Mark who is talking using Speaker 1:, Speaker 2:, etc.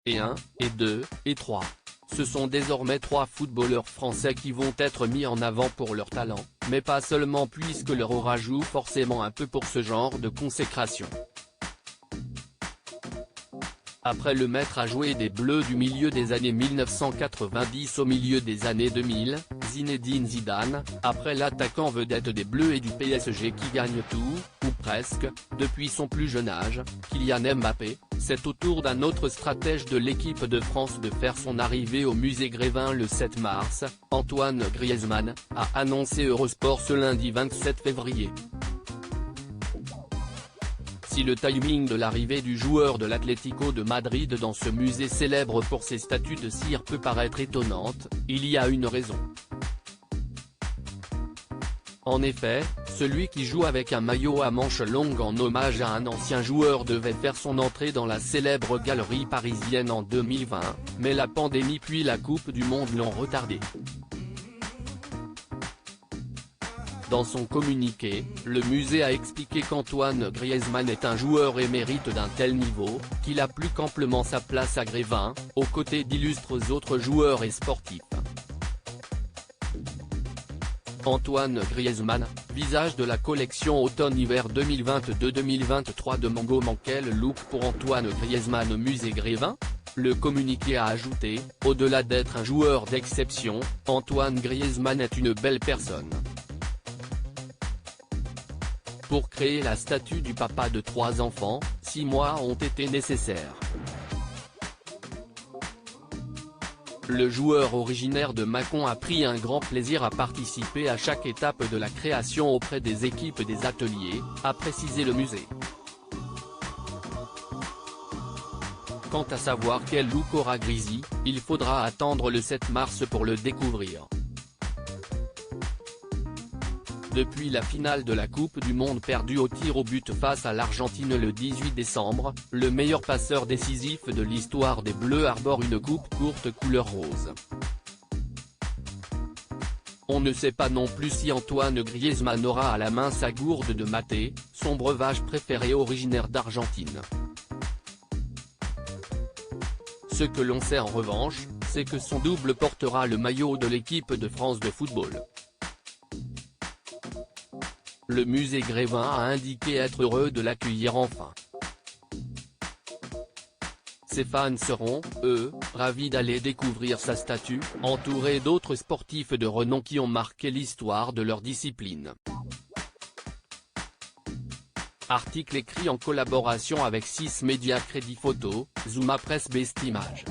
Speaker 1: et 1, et 2, et 3. Ce sont désormais 3 footballeurs français qui vont être mis en avant pour leur talent, mais pas seulement puisque leur aura joue forcément un peu pour ce genre de consécration. Après le maître à jouer des Bleus du milieu des années 1990 au milieu des années 2000, Zinedine Zidane, après l'attaquant vedette des Bleus et du PSG qui gagne tout, ou presque, depuis son plus jeune âge, Kylian Mbappé, c'est au tour d'un autre stratège de l'équipe de France de faire son arrivée au musée Grévin le 7 mars, Antoine Griezmann, a annoncé Eurosport ce lundi 27 février. Si le timing de l'arrivée du joueur de l'Atlético de Madrid dans ce musée célèbre pour ses statues de cire peut paraître étonnante, il y a une raison. En effet, celui qui joue avec un maillot à manches longues en hommage à un ancien joueur devait faire son entrée dans la célèbre galerie parisienne en 2020, mais la pandémie puis la Coupe du Monde l'ont retardé. Dans son communiqué, le musée a expliqué qu'Antoine Griezmann est un joueur émérite d'un tel niveau, qu'il a plus qu'amplement sa place à Grévin, aux côtés d'illustres autres joueurs et sportifs. Antoine Griezmann, visage de la collection automne-hiver 2022-2023 de Mango. Quel look pour Antoine Griezmann au musée Grévin ? Le communiqué a ajouté, au-delà d'être un joueur d'exception, Antoine Griezmann est une belle personne. Pour créer la statue du papa de 3 enfants, 6 mois ont été nécessaires. Le joueur originaire de Mâcon a pris un grand plaisir à participer à chaque étape de la création auprès des équipes des ateliers, a précisé le musée. Quant à savoir quel look aura Grizy, il faudra attendre le 7 mars pour le découvrir. Depuis la finale de la Coupe du Monde perdue au tir au but face à l'Argentine le 18 décembre, le meilleur passeur décisif de l'histoire des Bleus arbore une coupe courte couleur rose. On ne sait pas non plus si Antoine Griezmann aura à la main sa gourde de maté, son breuvage préféré originaire d'Argentine. Ce que l'on sait en revanche, c'est que son double portera le maillot de l'équipe de France de football. Le musée Grévin a indiqué être heureux de l'accueillir enfin. Ses fans seront, eux, ravis d'aller découvrir sa statue, entourée d'autres sportifs de renom qui ont marqué l'histoire de leur discipline. Article écrit en collaboration avec 6 médias Crédit Photo, Zuma Presse Best Images.